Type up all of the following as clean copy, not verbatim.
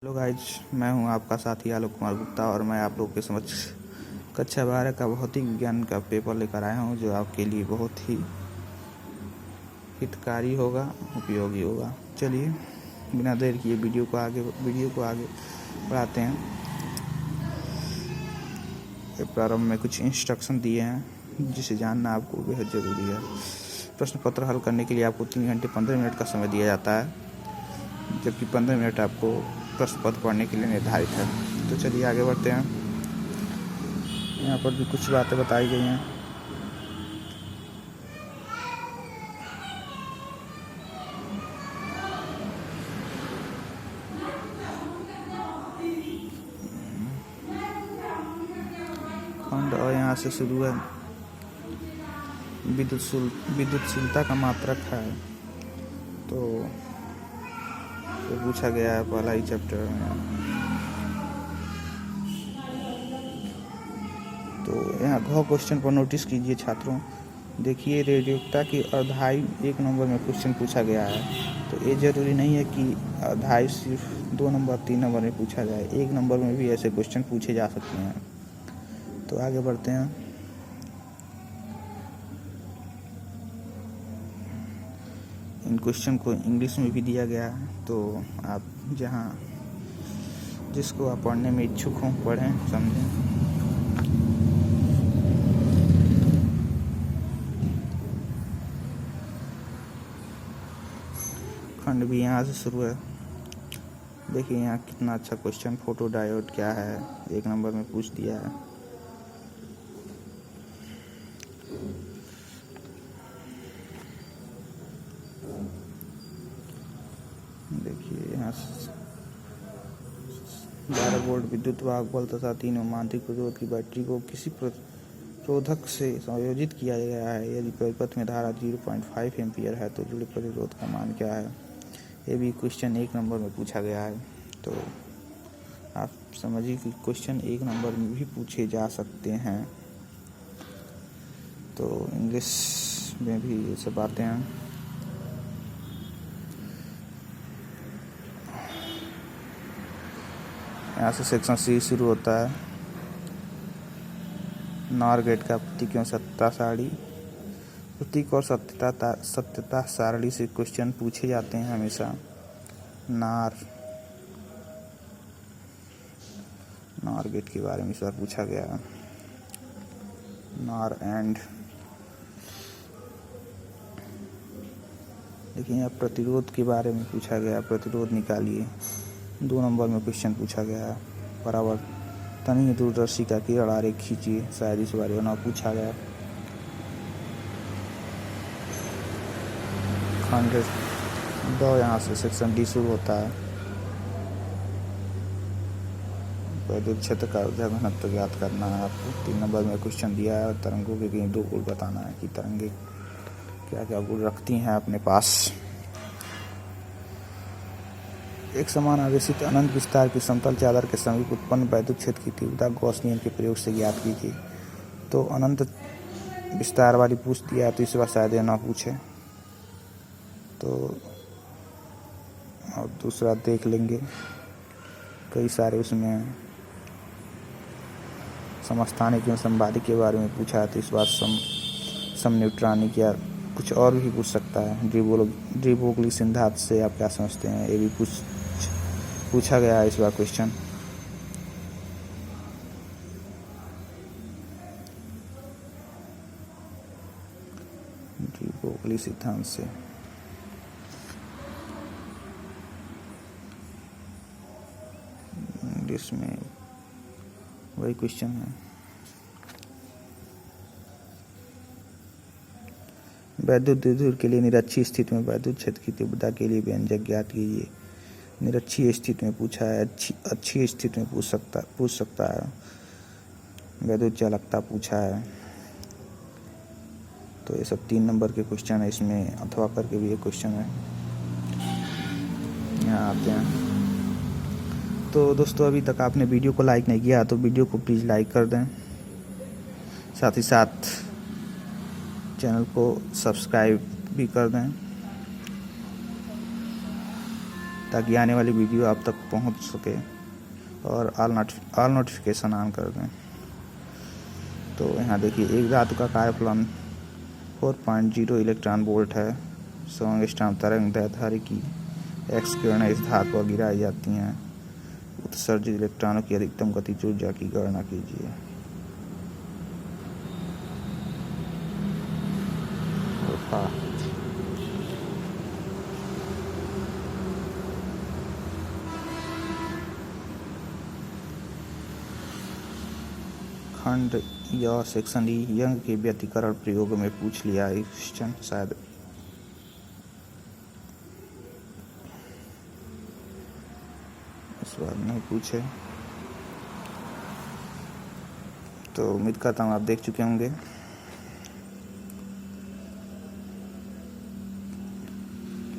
Hello guys, मैं हूं आपका साथी आलोक कुमार गुप्ता और मैं आप लोगों के समक्ष कक्षा 12 का भौतिक विज्ञान का पेपर लेकर आया हूं जो आपके लिए बहुत ही हितकारी होगा, उपयोगी होगा। चलिए बिना देर किए वीडियो को आगे बढ़ाते हैं। प्रारंभ में कुछ इंस्ट्रक्शन दिए हैं जिसे जानना आपको बेहद ज़रूरी है। प्रश्न पत्र हल करने के लिए आपको 3 घंटे 15 मिनट का समय दिया जाता है, जबकि 15 मिनट आपको प्रश्न पत्र पढ़ने के लिए निर्धारित है। तो चलिए आगे बढ़ते हैं। यहाँ पर भी कुछ बातें बताई गई हैं। खंड और यहाँ से शुरू है। विद्युतशीलता का मात्रक है, तो पूछा गया है पहला ही चैप्टर में। तो यहाँ घ क्वेश्चन पर नोटिस कीजिए छात्रों। देखिए, रेडियोक्ता की अध्याय 1 नंबर में क्वेश्चन पूछा गया है, तो ये जरूरी नहीं है कि अध्याय सिर्फ 2 नंबर 3 नंबर में पूछा जाए, 1 नंबर में भी ऐसे क्वेश्चन पूछे जा सकते हैं। तो आगे बढ़ते हैं। इन क्वेश्चन को इंग्लिश में भी दिया गया है, तो आप जिसको आप पढ़ने में इच्छुक हों पढ़ें, समझें। खंड भी यहाँ से शुरू है। देखिए यहाँ कितना अच्छा क्वेश्चन, फोटो डायोड क्या है, 1 नंबर में पूछ दिया है। देखिए यहाँ 12 वोल्ट विद्युत वाहक बल तथा 3 ओम आंतरिक प्रतिरोध की बैटरी को किसी प्रतिरोधक से संयोजित किया गया है। यदि परिपथ में धारा 0.5 एम्पीयर है तो जुड़े प्रतिरोध का मान क्या है। ये भी क्वेश्चन 1 नंबर में पूछा गया है। तो आप समझिए कि क्वेश्चन 1 नंबर में भी पूछे जा सकते हैं। तो इंग्लिश में भी ये सब बातें हैं। यहाँ से सेक्शन सी शुरू होता है। नॉर गेट का प्रतीक एवं सत्यता सारणी। प्रतीक और सत्यता सारणी से क्वेश्चन पूछे जाते हैं हमेशा। नॉर गेट के बारे में इस बार पूछा गया। Nor and. देखिए यहाँ प्रतिरोध के बारे में पूछा गया। प्रतिरोध निकालिए, 2 नंबर में क्वेश्चन पूछा गया। परावर्तनीय दूरदर्शी का किरण आरेख खींचिए, शायद इस बारे में पूछा गया। खंड 2 यहाँ से सेक्शन डी शुरू होता है। विद्युत क्षेत्र का ऊर्जा घनत्व ज्ञात करना है आपको। 3 नंबर में क्वेश्चन दिया है। तरंगों के 2 गुण बताना है कि तरंगे क्या क्या गुण रखती हैं अपने पास। एक समान आवेशित अनंत विस्तार की समतल चादर के समीप उत्पन्न वैद्युत क्षेत्र की तीव्रता गॉस नियम के प्रयोग से ज्ञात कीजिए। तो अनंत विस्तार वाली पूछ दिया है, तो इस बार शायद ये ना पूछे। तो और दूसरा देख लेंगे, कई सारे उसमें समस्थानिक एवं संवादी के बारे में पूछा है, तो इस बार समन्यूट्रॉनिक या कुछ और भी पूछ सकता है। डी ब्रोगली सिद्धांत से आप क्या समझते हैं, ये भी पूछा गया है इस बार क्वेश्चन। डी ब्रोगली सिद्धांत से इंग्लिश में वही क्वेश्चन है। वैद्युत द्विध्रुव के लिए निरक्षीय स्थिति में वैद्युत क्षेत्र की तीव्रता के लिए व्यंजक ज्ञात कीजिए। निरक्षीय स्थिति में पूछा है, अच्छी स्थिति में पूछ सकता है। वैद्युत चालकता पूछा है। तो ये सब 3 नंबर के क्वेश्चन है। इसमें अथवा करके भी एक क्वेश्चन है। यहाँ आते हैं। तो दोस्तों, अभी तक आपने वीडियो को लाइक नहीं किया तो वीडियो को प्लीज़ लाइक कर दें, साथ ही साथ चैनल को सब्सक्राइब भी कर दें। ताकि आने वाली वीडियो आप तक पहुंच सके, और ऑल नोटिफिकेशन ऑन कर दें। तो यहाँ देखिए, एक धातु का कार्यफलन 4.0 इलेक्ट्रॉन वोल्ट है। एंगस्ट्रॉम तरंग दैर्ध्य की एक्स किरणें इस धातु पर गिराई जाती हैं। उत्सर्जित इलेक्ट्रॉनों की अधिकतम गतिज ऊर्जा की गणना कीजिए। खंड या सेक्शन ई, यंग के व्यतिकरण प्रयोग में पूछ लिया क्वेश्चन, शायद इस बार नहीं पूछे। तो उम्मीद करता हूँ आप देख चुके होंगे।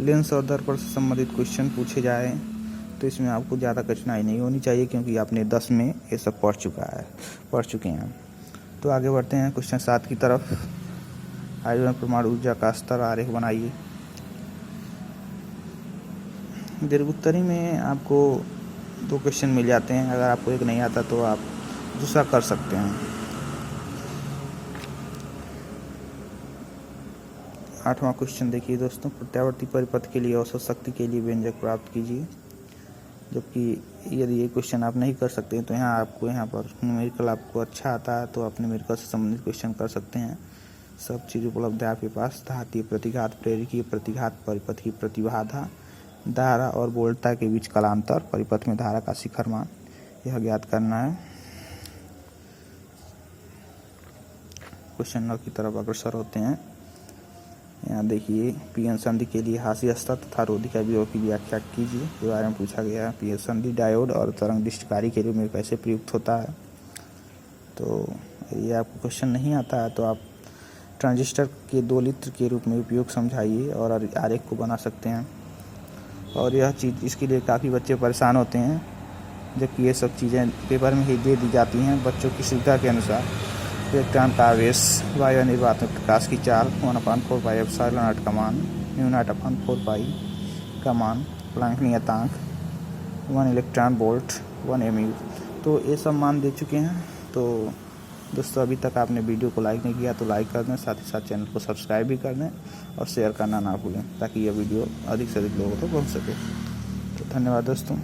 लेंस और दर्पण से संबंधित क्वेश्चन पूछे जाए तो इसमें आपको ज़्यादा कठिनाई नहीं होनी चाहिए, क्योंकि आपने 10 में ये सब पढ़ चुके हैं। तो आगे बढ़ते हैं क्वेश्चन 7 की तरफ। हाइड्रोजन परमाणु ऊर्जा का स्तर आरेख बनाइए। दीर्घोत्तरी में आपको 2 क्वेश्चन मिल जाते हैं। अगर आपको एक नहीं आता तो आप दूसरा कर सकते हैं। 8वां क्वेश्चन देखिए दोस्तों, प्रत्यावर्ती परिपथ के लिए औसत शक्ति के लिए व्यंजक प्राप्त कीजिए। जबकि यदि ये क्वेश्चन आप नहीं कर सकते हैं तो यहाँ पर न्यूमेरिकल आपको अच्छा आता है तो आप न्यूमेरिकल से संबंधित क्वेश्चन कर सकते हैं। सब चीज़ उपलब्ध है आपके पास। घातीय प्रतिघात, प्रेरकीय प्रतिघात, परिपथ की प्रतिबाधा, धारा और वोल्टता के बीच कालांतर, परिपथ में धारा का शिखर मान, यह ज्ञात करना है। क्वेश्चन 9 की तरफ अग्रसर होते हैं। यहाँ देखिए, पीएन संधि के लिए हाशिया स्तर तथा रोधी का विभव की व्याख्या कीजिए, के बारे में पूछा गया है। पीएन संधि डायोड और तरंग दृष्टिकारी के रूप में कैसे प्रयुक्त होता है। तो ये आपको क्वेश्चन नहीं आता है तो आप ट्रांजिस्टर के 2 लित्र के रूप में उपयोग समझाइए और आरेख को बना सकते हैं। और यह चीज़, इसके लिए काफ़ी बच्चे परेशान होते हैं, जबकि ये सब चीज़ें पेपर में ही दे दी जाती हैं बच्चों की सुविधा के अनुसार। इलेक्ट्रॉन का आवेश, वायु निर्वात में प्रकाश की चाल, 1/4 पाई एप्सिलॉन नॉट का मान, म्यू नॉट अपॉन 4 पाई का मान, प्लैंक नियतांक 1 इलेक्ट्रॉन वोल्ट 1 mu। तो ये सब मान दे चुके हैं। तो दोस्तों, अभी तक आपने वीडियो को लाइक नहीं किया तो लाइक कर दें, साथ ही साथ चैनल को सब्सक्राइब भी कर दें और शेयर करना ना भूलें, ताकि यह वीडियो अधिक से अधिक लोगों तक पहुँच सके। तो धन्यवाद दोस्तों।